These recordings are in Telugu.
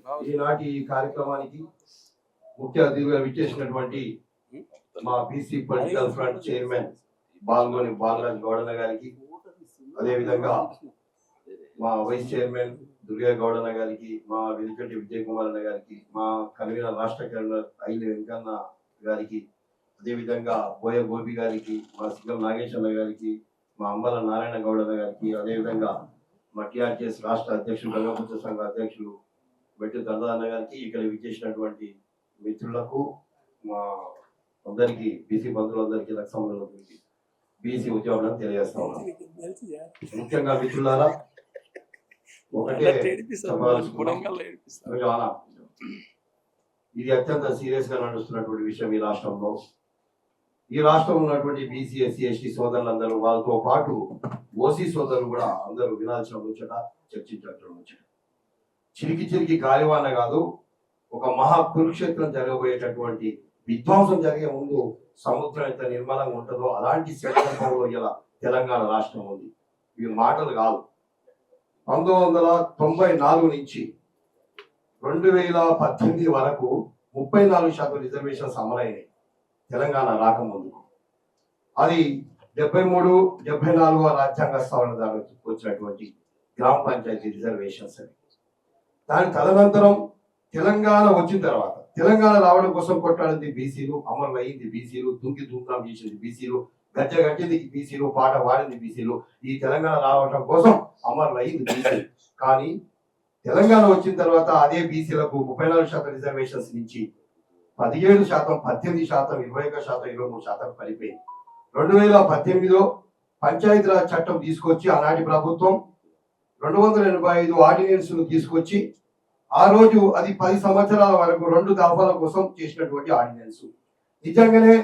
ఈనాటి ఈ కార్యక్రమానికి ముఖ్య అతిథిగా విచ్చేసినటువంటి మా BC political front chairman Balgoni Balaraj గౌడన్న గారికి, అదేవిధంగా మా వైస్ చైర్మన్ దుర్గా గౌడన్న గారికి, మా వెలికటి విజయ్ కుమార్ అన్న గారికి, మా కన్వీనర్ రాష్ట్ర కన్వీనర్ ఐలి వెంకన్న గారికి, అదేవిధంగా బోయ గోపి గారికి, మా సింగం నాగేశ్వర గారికి, మా అంబల నారాయణ గౌడన్న గారికి, అదేవిధంగా మా టీఆర్టీఎస్ రాష్ట్ర అధ్యక్షులు గంగపుత్ర సంఘ అధ్యక్షులు బెట్టు దండదన్న గారికి, ఇక్కడ విచ్చేసినటువంటి మిత్రులకు, మా అందరికీ బీసీ బంధువులందరికీ రక్షణకి బీసీ ఉద్యోగులను తెలియజేస్తా ఉన్నాం. ముఖ్యంగా మిత్రులారా, ఒకటే ఇది అత్యంత సీరియస్ గా నడుస్తున్నటువంటి విషయం ఈ రాష్ట్రంలో. ఈ రాష్ట్రంలో ఉన్నటువంటి బీసీ ఎస్సీ ఎస్టీ సోదరులందరూ, వాళ్ళతో పాటు ఓసీ సోదరులు కూడా అందరూ వినాల్సిన ముచ్చట, చర్చించాల్సిన ముచ్చట. చిరికి గాలివాన కాదు, ఒక మహా కురుక్షేత్రం జరగబోయేటటువంటి విధ్వంసం జరిగే ముందు సముద్రం ఎంత నిర్మలంగా ఉంటుందో అలాంటి సందర్భంలో ఇలా తెలంగాణ రాష్ట్రం ఉంది. ఇవి మాటలు కాదు. 1994 నుంచి 2018 వరకు 34% రిజర్వేషన్స్ అమలైనాయి తెలంగాణ రాకముందు. అది 73-74 రాజ్యాంగ సవరణ ద్వారా వచ్చినటువంటి గ్రామ పంచాయతీ రిజర్వేషన్స్ అని. దాని తదనంతరం తెలంగాణ వచ్చిన తర్వాత, తెలంగాణ రావడం కోసం కొట్లాడింది బీసీలు, అమలు అయింది బీసీలు, దుంకాం చేసింది బీసీలు, గజ్జ కట్టింది బీసీలు, పాట పాడింది బీసీలు. ఈ తెలంగాణ రావడం కోసం అమలు అయింది బీసీలు. కానీ తెలంగాణ వచ్చిన తర్వాత అదే బీసీలకు 34% రిజర్వేషన్స్ నుంచి 17%, 18%, 21%, 23% పడిపోయింది. 2018లో పంచాయతీరాజ్ చట్టం తీసుకొచ్చి ఆనాటి ప్రభుత్వం 285 ఆర్డినెన్స్ ను తీసుకొచ్చి, ఆ రోజు అది 10 సంవత్సరాల వరకు 2 దఫాల కోసం చేసినటువంటి ఆర్డినెన్స్. నిజంగానే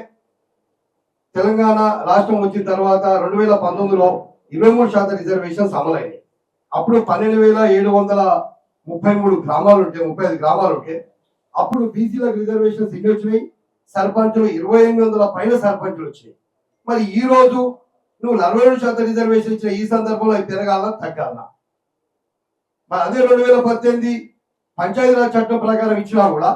తెలంగాణ రాష్ట్రం వచ్చిన తర్వాత 2019లో 23% రిజర్వేషన్స్ అమలైనాయి. అప్పుడు 12,733 గ్రామాలు ఉంటే, 35 గ్రామాలు ఉంటే, అప్పుడు బీసీలకు రిజర్వేషన్స్ ఎన్ని వచ్చినాయి? సర్పంచులు 2,800 పైన సర్పంచులు వచ్చినాయి. మరి ఈ రోజు నువ్వు 42% రిజర్వేషన్ ఇచ్చిన ఈ సందర్భంలో అవి పెరగాలన్నా తగ్గాలన్నా? మరి అదే 2018 పంచాయతీరాజ్ చట్టం ప్రకారం ఇచ్చినా కూడా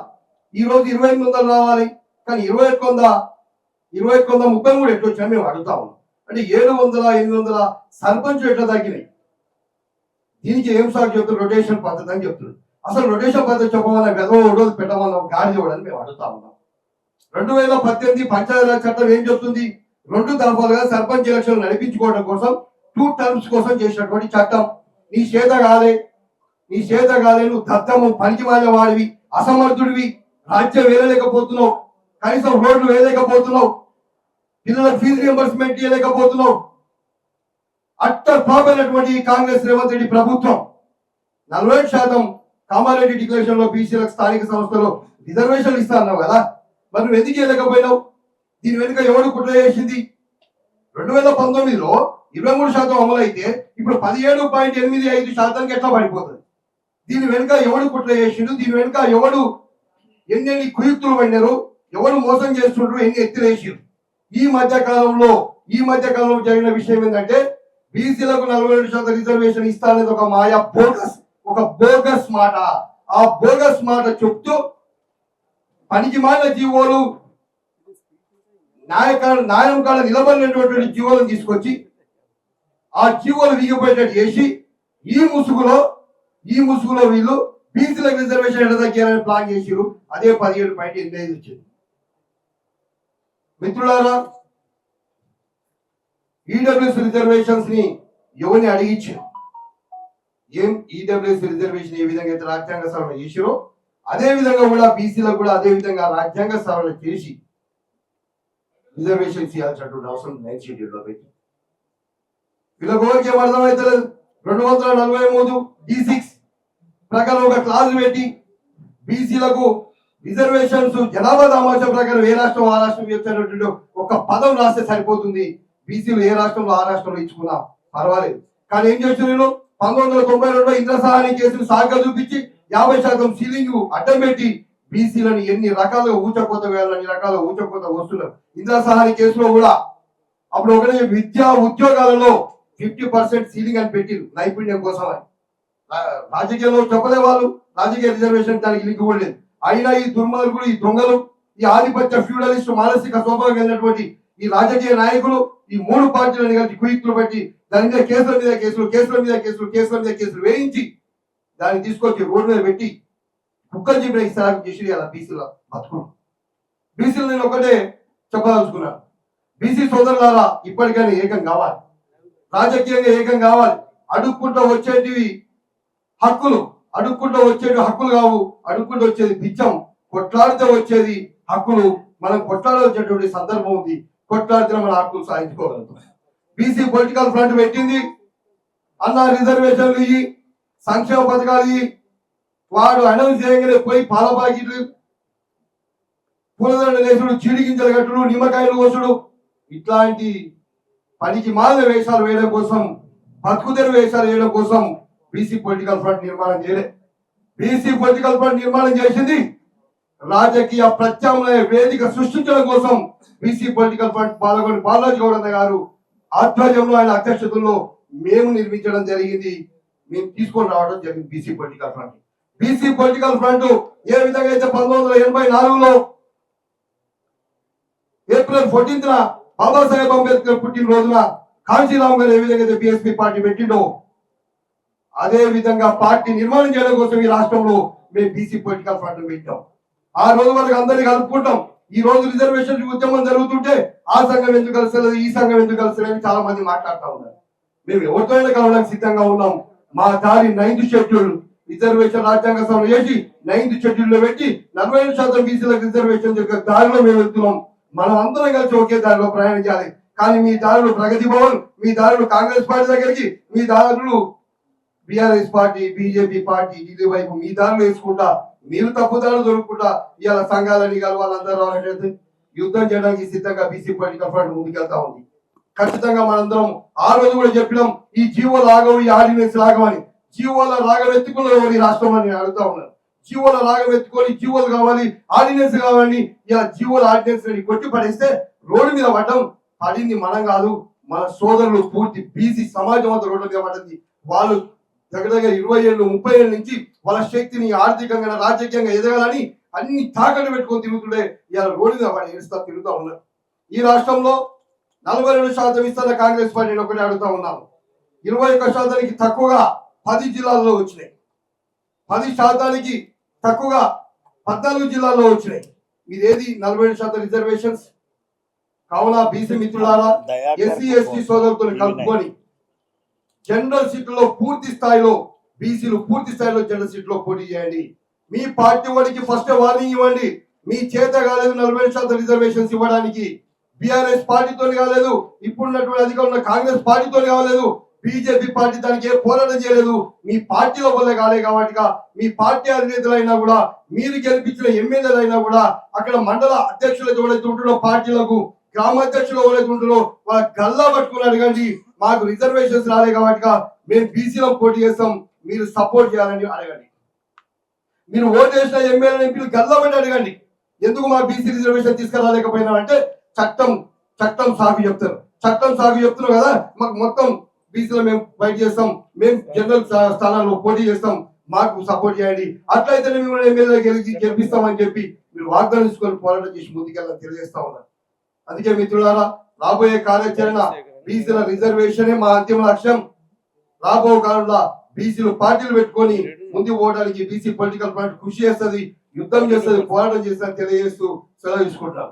ఈ రోజు 2,800 రావాలి. కానీ 21,33 ఎట్లా వచ్చినా మేము అడుగుతా ఉన్నాం. అంటే 700-800 సర్పంచులు ఎట్లా తగ్గినాయి? దీనికి ఏం సాగు చెప్తున్నారు? రొటేషన్ పద్ధతి అని చెప్తున్నారు. అసలు రొటేషన్ పద్ధతి చెప్పమన్నా వెదవ పెట్టమన్నా గాడి చూడని మేము అడుగుతా ఉన్నాం. 2018 పంచాయతీరాజ్ చట్టం ఏం చెప్తుంది? 2 దఫాలుగా సర్పంచ్ ఎలక్షన్ నడిపించుకోవడం కోసం 2 టర్మ్స్ కోసం చేసినటువంటి చట్టం. నీ చేత కాలే, నువ్వు దత్తము, పనికిమాల వాడివి, అసమర్థుడివి, రాజ్యం వేయలేకపోతున్నావు, కనీసం రోడ్లు వేయలేకపోతున్నావు, పిల్లలకు ఫీజు రియంబర్స్మెంట్ ఇవ్వలేకపోతున్నావు. అట్టర్ ఫ్లాప్ అయినటువంటి కాంగ్రెస్ రేవంత్ రెడ్డి ప్రభుత్వం 40% కామారెడ్డి డిక్లరేషన్ లో బీసీలకు స్థానిక సంస్థలో రిజర్వేషన్లు ఇస్తా అన్నావు కదా, మరి నువ్వు ఎందుకు ఇవ్వలేకపోయినావు? దీని వెనుక ఎవడు కుట్ర చేసింది? 2019లో 23% అమలు అయితే ఇప్పుడు 17.85% ఎట్లా పడిపోతుంది? దీని వెనుక ఎవడు కుట్ర చేసిండు? దీని వెనుక ఎవడు ఎన్ని కుయుక్తులు పడినారు, ఎవడు మోసం చేస్తుండ్రు, ఎన్ని ఎత్తులేసారు? ఈ మధ్య కాలంలో జరిగిన విషయం ఏంటంటే, బీసీలకు 42% రిజర్వేషన్ ఇస్తానేది ఒక మాయా బోగస్ మాట. ఆ బోగస్ మాట చెప్తూ పనికి మాలిన జీవోలు, న్యాయం కాడ నిలబడినటువంటి జీవోలను తీసుకొచ్చి ఆ జీవోలు వీగిపోయేటట్టు చేసి ఈ ముసుగులో వీళ్ళు బీసీలకు రిజర్వేషన్ ఎట్లా తగ్గారని ప్లాన్ చేసిరు. అదే 17.85 వచ్చింది. మిత్రులారా, ఈడబ్ల్యూఎస్ రిజర్వేషన్స్ ని ఎవరిని అడిగించారు? ఈడబ్ల్యూఎస్ రిజర్వేషన్ ఏ విధంగా అయితే రాజ్యాంగ సవరణ చేసిరో అదే విధంగా కూడా బీసీలకు కూడా అదే విధంగా రాజ్యాంగ సవరణ చేసి రిజర్వేషన్స్ ఇవ్వాల్సినటువంటి అవసరం 9th షెడ్యూల్లో పెట్టి వీళ్ళకి ఓకే అర్థమవుతలేదు. 243D6 ప్రకారం ఒక క్లాజ్ పెట్టి బీసీలకు రిజర్వేషన్స్ జనాభా దామాషా ప్రకారం ఏ రాష్ట్రం ఆ రాష్ట్రం ఇచ్చేటటువంటి ఒక పదం రాస్తే సరిపోతుంది. బీసీలు ఏ రాష్ట్రంలో ఆ రాష్ట్రంలో ఇచ్చుకున్నా పర్వాలేదు. కానీ ఏం చేస్తున్నారు? 1992లో ఇంద్రసాని కేసులు సాగ్గా చూపించి 50% సీలింగ్ అడ్డం పెట్టి బీసీలను ఎన్ని రకాలుగా ఊచకోత వేయాలని అన్ని రకాలుగా ఊచకోత వస్తున్నారు. ఇంద్రసాని కేసులో కూడా అప్పుడు ఒకటే విద్యా ఉద్యోగాలలో 50% సీలింగ్ అని పెట్టిరు నైపుణ్యం కోసం అని. రాజకీయాల్లో చెప్పలే వాళ్ళు, రాజకీయ రిజర్వేషన్ దానికి లింక్ కూడా లేదు. అయినా ఈ దుర్మార్గులు, ఈ దొంగలు, ఈ ఆధిపత్య ఫ్యూడలిస్ట్ మానసిక స్వభావం కలిగినటువంటి ఈ రాజకీయ నాయకులు ఈ మూడు పార్టీలను కలిసి కుయుక్తులు బట్టి దాని మీద కేసుల మీద కేసులు, కేసుల మీద కేసులు, కేసుల మీద కేసులు వేయించి దాన్ని తీసుకొచ్చి రోడ్డు మీద పెట్టి కుక్కలు చెప్పిన ఇస్తారు చేసి అలా బీసీల బతుకులు. బీసీలు నేను ఒకటే చెప్పదలుచుకున్నాను, బీసీ సోదరులారా ఇప్పటికైనా ఏకం కావాలి, రాజకీయంగా ఏకం కావాలి. అడుక్కుంటూ వచ్చేటివి హక్కులు, అడుక్కుంటూ వచ్చేవి హక్కులు కావు, అడుక్కుంటూ వచ్చేది బిచ్చం, కొట్లాడితే వచ్చేది హక్కులు. మనం కొట్లాడాల్సినటువంటి సందర్భం ఉంది, కొట్లాడితే మన హక్కులు సాధించుకోగలుగుతాం. బీసీ పొలిటికల్ ఫ్రంట్ పెట్టింది అన్న రిజర్వేషన్లు ఇవి, సంక్షేమ పథకాలు ఇవి. వాడు అనౌన్స్ చేయగానే పోయి పాల ప్యాకెట్లు, పూలదండ లేసుడు, చీడి గింజలు కట్టుడు, నిమ్మకాయలు కోసుడు, ఇట్లాంటి పనికి మాలిన వేషాలు వేయడం కోసం, బతుకుదెరు వేషాలు వేయడం కోసం బీసీ పొలిటికల్ ఫ్రంట్ నిర్మాణం చేయలే. బీసీ పొలిటికల్ ఫ్రంట్ నిర్మాణం చేసింది రాజకీయ ప్రత్యామ్నాయ వేదిక సృష్టించడం కోసం. బీసీ పొలిటికల్ ఫ్రంట్ పాల్గొని బాలాజీ గౌడన్న గారు ఆధ్వర్యంలో, ఆయన అధ్యక్షతలో మేము నిర్మించడం జరిగింది, మేము తీసుకొని రావడం జరిగింది BC political front. BC political front ఏ విధంగా అయితే 1984లో ఏప్రిల్ 14న బాబాసాహెబ్ అంబేద్కర్ పుట్టిన రోజున కాంచీరామ్ గారు ఏ విధంగా అయితే బీఎస్పీ పార్టీ పెట్టిండో, అదే విధంగా పార్టీ నిర్మాణం చేయడం కోసం ఈ రాష్ట్రంలో మేము బీసీ పొలిటికల్ ఫ్రంట్ పెట్టాం. ఆ రోజు వరకు అందరినీ కలుపుకుంటాం. ఈ రోజు రిజర్వేషన్ ఉద్యమం జరుగుతుంటే ఆ సంఘం ఎందుకు కలిసలేదు, ఈ సంఘం ఎందుకు కలిసలేదు చాలా మంది మాట్లాడుతూ ఉన్నారు. మేము ఎవరితో అయినా కలవడానికి సిద్ధంగా ఉన్నాం. మా దారి 9th షెడ్యూల్ రిజర్వేషన్ రాజ్యాంగ సభలు చేసి 9th షెడ్యూల్ లో పెట్టి 45% బీసీలకు రిజర్వేషన్ యొక్క దారిలో మేము వెళ్తున్నాం. మనం అందరం కలిసి ఒకే దారిలో ప్రయాణం చేయాలి. కానీ మీ దారులు ప్రగతి భవన్, మీ దారులు కాంగ్రెస్ పార్టీ దగ్గరికి, మీ దారులు బీఆర్ఎస్ పార్టీ, బీజేపీ పార్టీ ఇది వైపు మీ దారులు వేసుకుంటా, మీరు తప్పుదారులు దొరుకుకుంటా ఇవాళ సంఘాలని వాళ్ళందరూ రావాలంటే యుద్ధం చేయడానికి సిద్ధంగా బీసీ పొలిటికల్ ఫ్రంట్ ముందుకెళ్తా ఉంది. ఖచ్చితంగా మనందరం ఆ రోజు కూడా చెప్పినాం, ఈ జీవోలు ఆగవు, ఈ ఆర్డినెన్స్ రాగమని. జీవోల రాగం ఎత్తుకున్న ఈ రాష్ట్రంలో నేను అడుగుతా ఉన్నాను. జీవోల రాగం ఎత్తుకొని జీవోలు కావాలి, ఆర్డినెన్స్ కావాలి. ఇలా జీవోల ఆర్డినెన్స్ కొట్టి పడేస్తే రోడ్డు మీద పడ్డం, పడింది మనం కాదు, మన సోదరులు పూర్తి బీసీ సమాజం అంతా రోడ్ల మీద పడింది. వాళ్ళు దగ్గర 20 ఏళ్ళు 30 ఏళ్ళ నుంచి వాళ్ళ శక్తిని ఆర్థికంగా రాజకీయంగా ఎదగాలని అన్ని తాకట్టు పెట్టుకొని తిరుగుతుండే ఇలా రోడ్డు మీద వాడు ఏడుస్తా తిరుగుతూ ఉన్నారు. ఈ రాష్ట్రంలో 42% ఇస్తున్న కాంగ్రెస్ పార్టీని ఒకటి అడుగుతా ఉన్నాను. 21% తక్కువగా 10 జిల్లాల్లో వచ్చినాయి, 10% తక్కువగా 14 జిల్లాల్లో వచ్చినాయి. ఇదేది 47% రిజర్వేషన్స్. కావున బీసీ మిత్రులారా, ఎస్సీ ఎస్టీ సోదరులతో కలుపుకొని జనరల్ సీట్లో పూర్తి స్థాయిలో బీసీలు పూర్తి స్థాయిలో జనరల్ సీట్లో పోటీ చేయండి. మీ పార్టీ వాడికి ఫస్ట్ వార్నింగ్ ఇవ్వండి. మీ చేత కాలేదు 40% రిజర్వేషన్స్ ఇవ్వడానికి. బీఆర్ఎస్ పార్టీతో కాలేదు, ఇప్పుడున్నటువంటి అధికారం ఉన్న కాంగ్రెస్ పార్టీతో కాలేదు, బీజేపీ పార్టీ దానికి ఏ పోరాటం చేయలేదు. మీ పార్టీలో వల్లే కాలే కాబట్టి మీ పార్టీ అధినేతలైనా కూడా, మీరు గెలిపించిన ఎమ్మెల్యేలు అయినా కూడా, అక్కడ మండల అధ్యక్షులు ఎవరైతే ఉంటుందో పార్టీలకు, గ్రామాధ్యక్షులు ఎవరైతే ఉంటుందో వాళ్ళ గల్లా పట్టుకుని అడగండి, మాకు రిజర్వేషన్స్ రాలే కాబట్టి మేము బీసీలో పోటీ చేస్తాం, మీరు సపోర్ట్ చేయాలని అడగండి. మీరు ఓటు వేసిన ఎమ్మెల్యే ఎంపీలు గల్లా పెట్టి అడగండి, ఎందుకు మా బీసీ రిజర్వేషన్ తీసుకురాలేకపోయినా అంటే చట్టం సాగు చెప్తారు. చట్టం సాగు చెప్తున్నారు కదా, మాకు మొత్తం బీసీలో మేము ఫైట్ చేస్తాం, మేము జనరల్ స్థానాల్లో పోటీ చేస్తాం, మాకు సపోర్ట్ చేయండి, అట్లయితేనే మేము ఎమ్మెల్యే గెలిపిస్తామని చెప్పి మీరు వాగ్దానం తీసుకొని పోరాటం చేసి ముందుకెళ్ళాలని తెలియజేస్తా ఉన్నారు. అందుకే మిత్రులారా, రాబోయే కార్యాచరణ బీసీల రిజర్వేషనే మా అంతిమ లక్ష్యం. రాబో కాలంలో బీసీలు పార్టీలు పెట్టుకొని ముందుకు పోవడానికి బీసీ పొలిటికల్ ఫ్రంట్ కృషి చేస్తుంది, యుద్ధం చేస్తుంది, పోరాటం చేస్తుంది తెలియజేస్తూ సెలవు తీసుకుంటాం.